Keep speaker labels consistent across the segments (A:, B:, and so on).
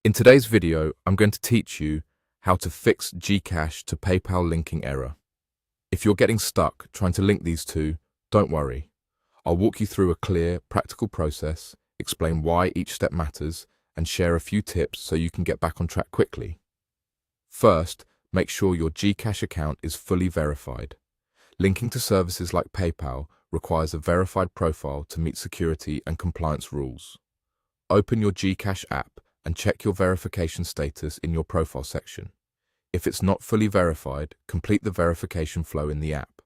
A: In today's video, I'm going to teach you how to fix GCash to PayPal linking error. If you're getting stuck trying to link these two, don't worry. I'll walk you through a clear, practical process, explain why each step matters, and share a few tips so you can get back on track quickly. First, make sure your GCash account is fully verified. Linking to services like PayPal requires a verified profile to meet security and compliance rules. Open your GCash app and check your verification status in your profile section. If it's not fully verified, complete the verification flow in the app.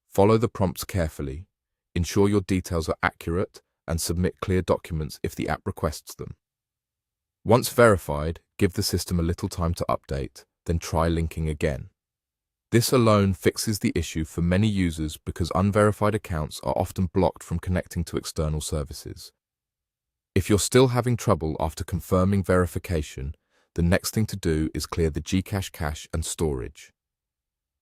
A: Follow the prompts carefully, ensure your details are accurate, and submit clear documents if the app requests them. Once verified, give the system a little time to update, then try linking again. This alone fixes the issue for many users because unverified accounts are often blocked from connecting to external services. If you're still having trouble after confirming verification, the next thing to do is clear the GCash cache and storage.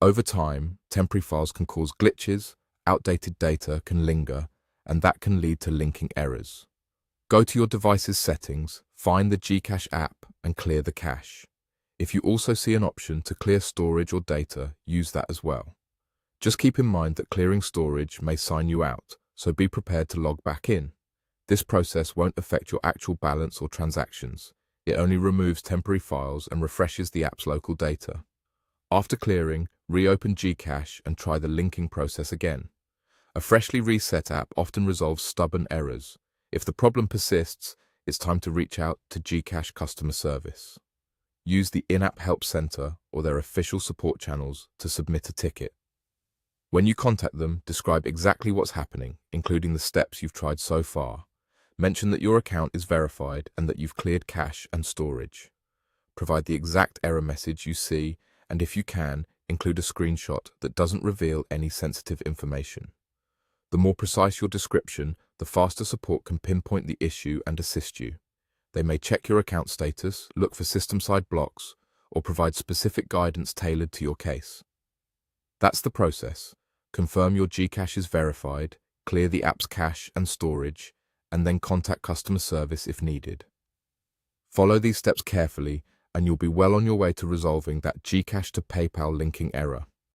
A: Over time, temporary files can cause glitches, outdated data can linger, and that can lead to linking errors. Go to your device's settings, find the GCash app, and clear the cache. If you also see an option to clear storage or data, use that as well. Just keep in mind that clearing storage may sign you out, so be prepared to log back in. This process won't affect your actual balance or transactions. It only removes temporary files and refreshes the app's local data. After clearing, reopen GCash and try the linking process again. A freshly reset app often resolves stubborn errors. If the problem persists, it's time to reach out to GCash customer service. Use the in-app help center or their official support channels to submit a ticket. When you contact them, describe exactly what's happening, including the steps you've tried so far. Mention that your account is verified and that you've cleared cache and storage. Provide the exact error message you see, and if you can, include a screenshot that doesn't reveal any sensitive information. The more precise your description, the faster support can pinpoint the issue and assist you. They may check your account status, look for system-side blocks, or provide specific guidance tailored to your case. That's the process. Confirm your GCash is verified, clear the app's cache and storage, and then contact customer service if needed. Follow these steps carefully, and you'll be well on your way to resolving that GCash to PayPal linking error.